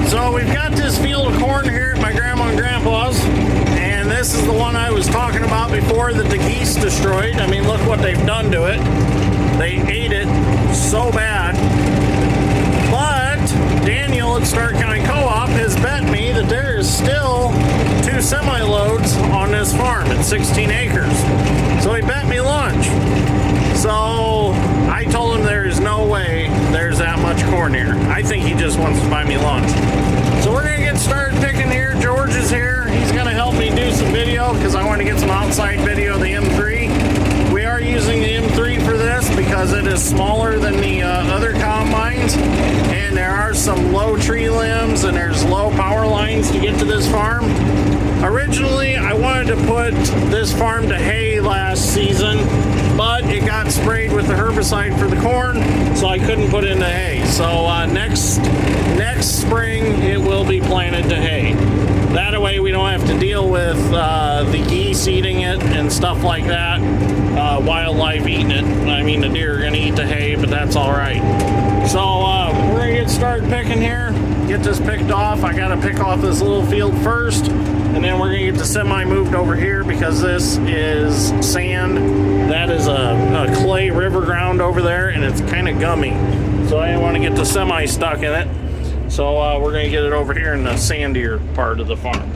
So we've got this field of corn here at my grandma and grandpa's, and this is the one I was talking about before that the geese destroyed. I mean, look what they've done to it. They ate it so bad. But Daniel at Stark County Co-op has bet me that there is still 2 semi-loads on this farm at 16 acres. So he bet me lunch. So I told him there is no way there's that much corn here. I think he just wants to buy me lunch. So we're gonna get started picking here. George is here. He's gonna help me do some video because I want to get some outside video of the M3. We are using the M3 for this because it is smaller than the other combines, and there are some low tree limbs and there's low power lines to get to this farm. Originally, I wanted to put this farm to hay last season, but it got sprayed with the herbicide for the corn, so I couldn't put it into hay. So next spring, it will be planted to hay. That way we don't have to deal with the geese eating it and stuff like that, wildlife eating it. I mean, the deer are going to eat the hay, but that's all right. So we're going to get started picking here, get this picked off. I got to pick off this little field first, and then we're going to get the semi moved over here because this is sand. That is a clay river ground over there, and it's kind of gummy. So I didn't want to get the semi stuck in it. So we're going to get it over here in the sandier part of the farm.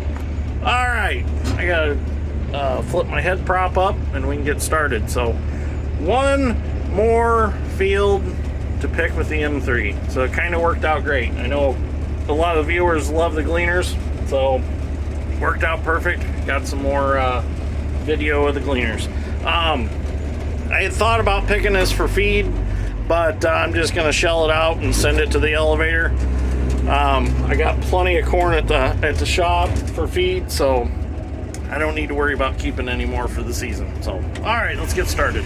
All right, I got to flip my head prop up and we can get started. So one more field to pick with the M3. So it kind of worked out great. I know a lot of viewers love the Gleaners, so worked out perfect. Got some more video of the Gleaners. I had thought about picking this for feed, but I'm just going to shell it out and send it to the elevator. I got plenty of corn at the shop for feed, so I don't need to worry about keeping any more for the season. So, all right, let's get started.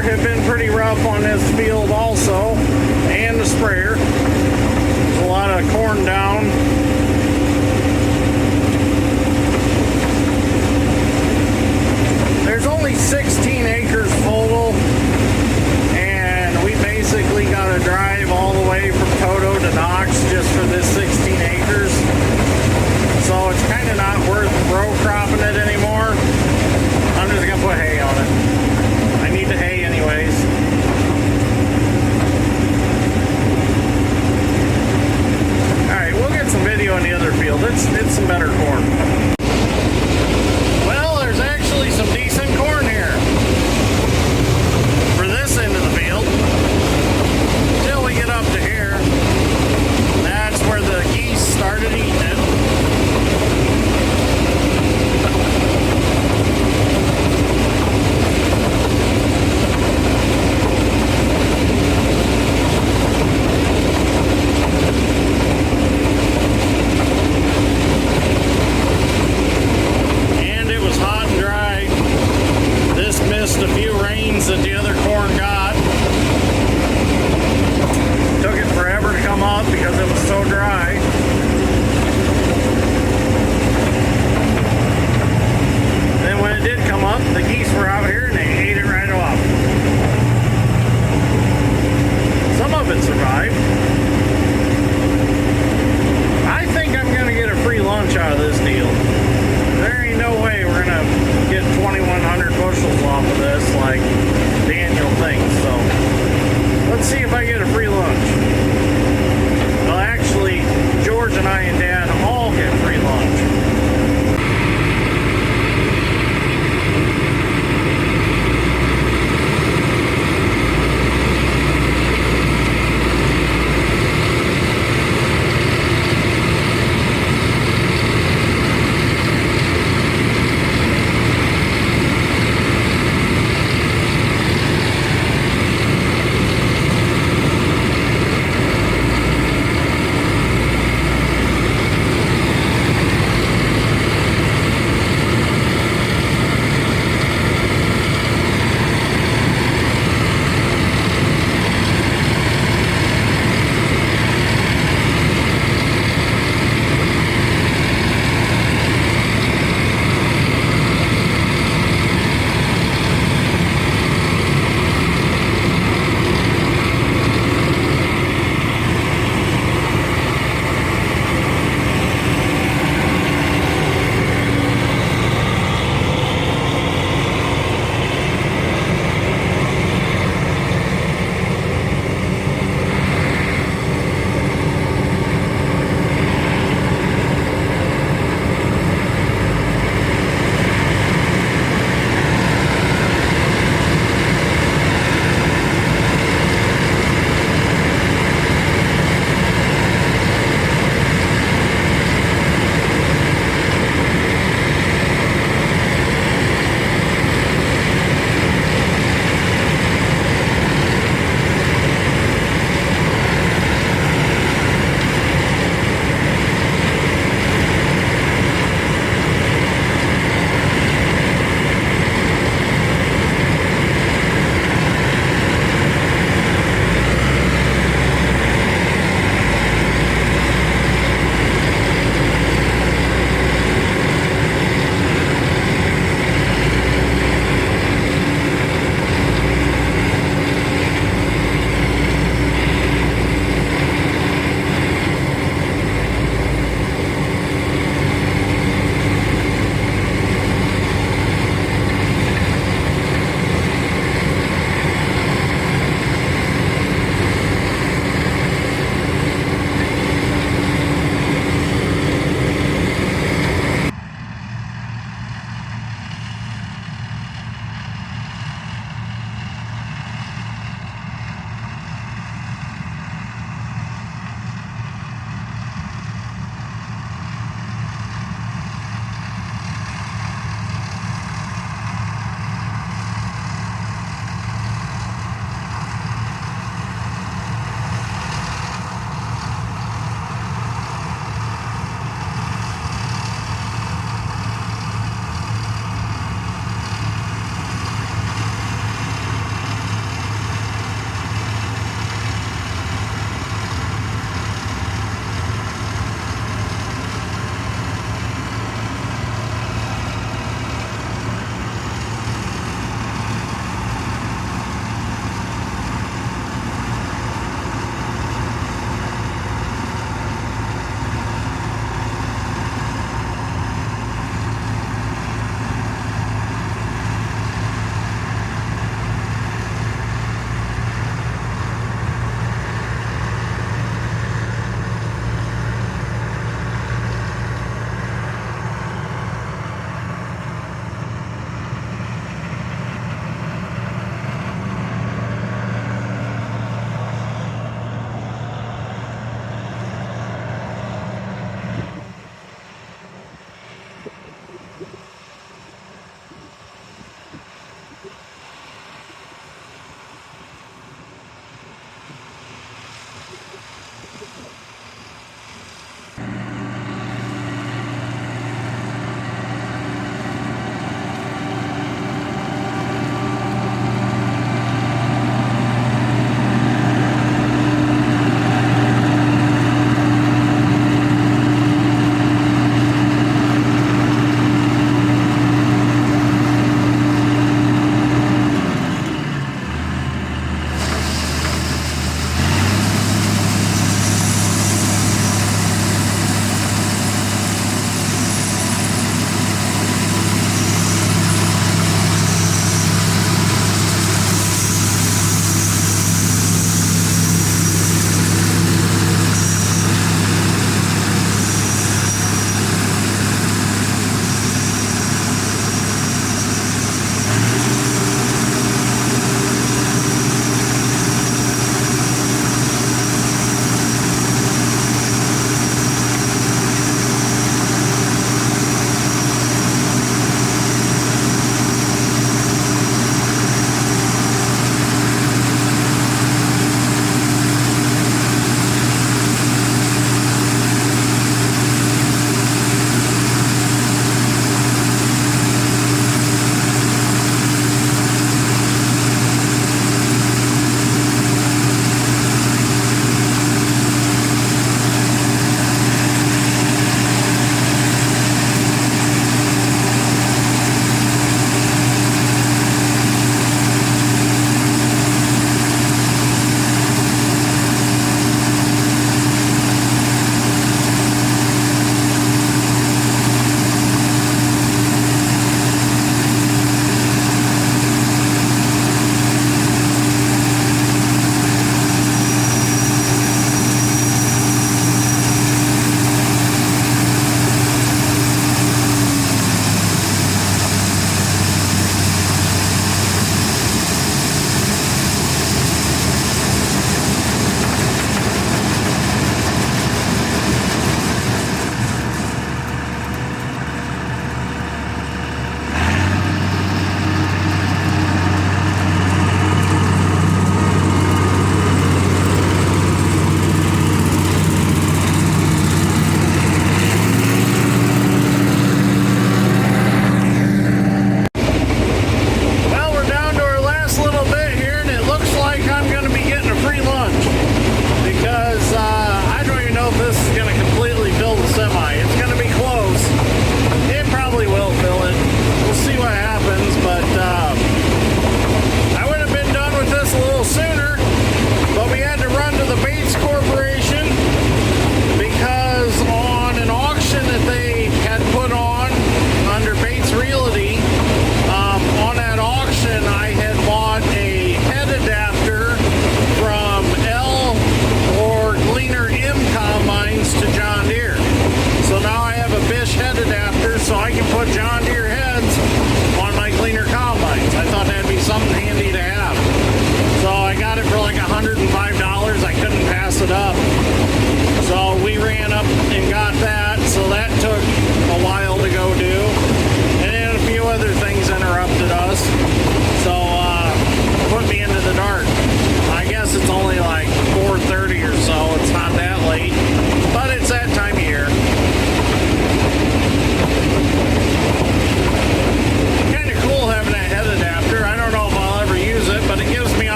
weather have been pretty rough on this field also, and the sprayer. There's a lot of corn down. There's only 16 acres total, and we basically got to drive all the way from Toto to Knox just for this 16 acres. So it's kind of not worth row cropping it anymore. I'm just going to put hay on it. I need the hay anyways. Alright, we'll get some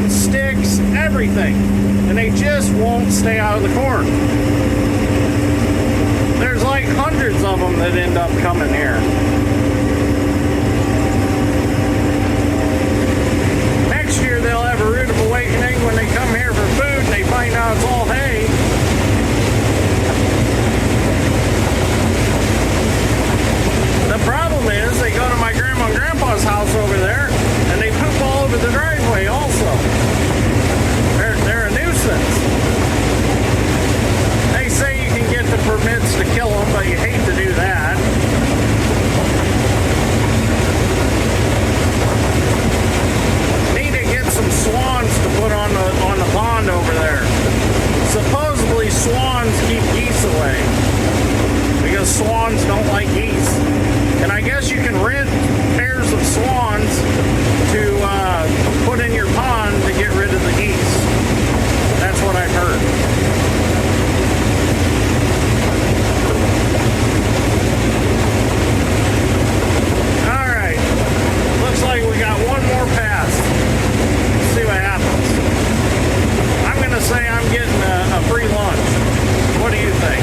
on sticks, everything. And they just won't stay out of the corn. There's like hundreds of them that end up coming here. Next year they'll have a rude awakening when they come here for food and they find out it's all hay. The problem is they go to my grandma and grandpa's house over there and they poop all over the driveway also. They're a nuisance. They say you can get the permits to kill them, but you hate to do that. Need to get some swans to put on the pond over there. Supposedly swans keep geese away because swans don't like geese. And I guess you can rent pairs of swans to put in your pond to get rid of the geese. That's what I've heard. Alright. Looks like we got one more pass. Let's see what happens. I'm going to say I'm getting a free lunch. What do you think?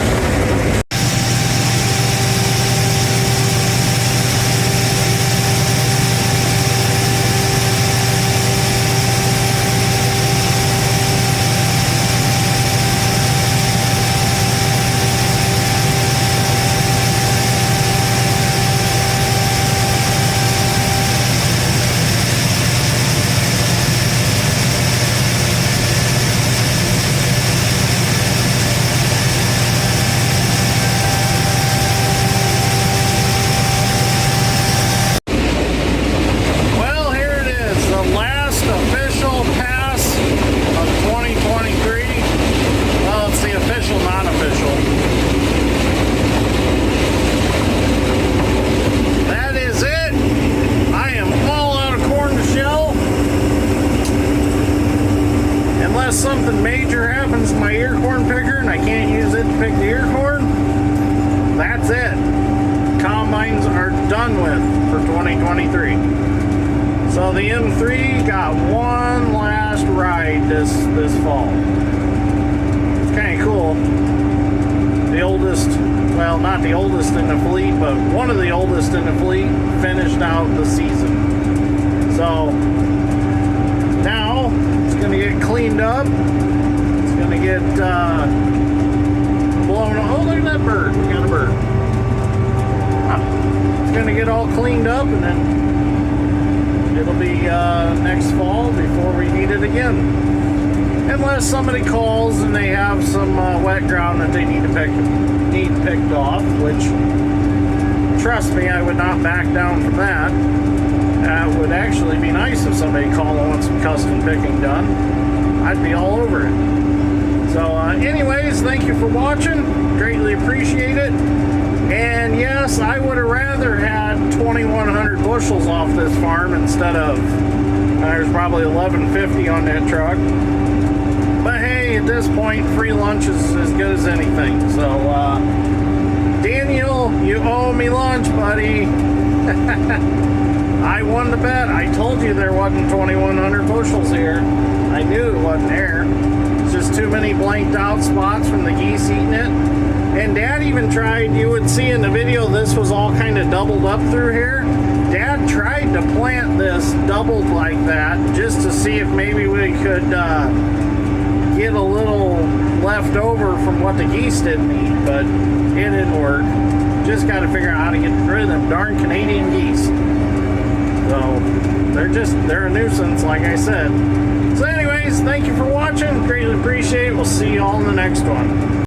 Something major happens to my ear corn picker and I can't use it to pick the ear corn, that's it. Combines are done with for 2023. So the M3 got one last ride this fall. It's kind of cool. The oldest, well, not the oldest in the fleet, but one of the oldest in the fleet finished out the season. So now it's going to get cleaned up. It's going to get blown. Oh, look at that bird. We got a bird. It's going to get all cleaned up, and then it'll be next fall before we need it again. Unless somebody calls and they have some wet ground that they need picked off, which, trust me, I would not back down from that. It would actually be nice if somebody called and wants some custom picking done. I'd be all over it. So anyways, thank you for watching. Greatly appreciate it. And yes, I would have rather had 2,100 bushels off this farm instead of, there's probably 1,150 on that truck. But hey, at this point, free lunch is as good as anything. So Daniel, you owe me lunch, buddy. I won the bet. I told you there wasn't 2,100 bushels here. I knew it wasn't there. It's just too many blanked out spots from the geese eating it. And Dad even tried, you would see in the video, this was all kind of doubled up through here. Dad tried to plant this doubled like that just to see if maybe we could get a little left over from what the geese didn't eat, but it didn't work. Just got to figure out how to get rid of them darn Canadian geese. So they're a nuisance, like I said. So anyways, thank you for watching. Greatly appreciate it. We'll see you all in the next one.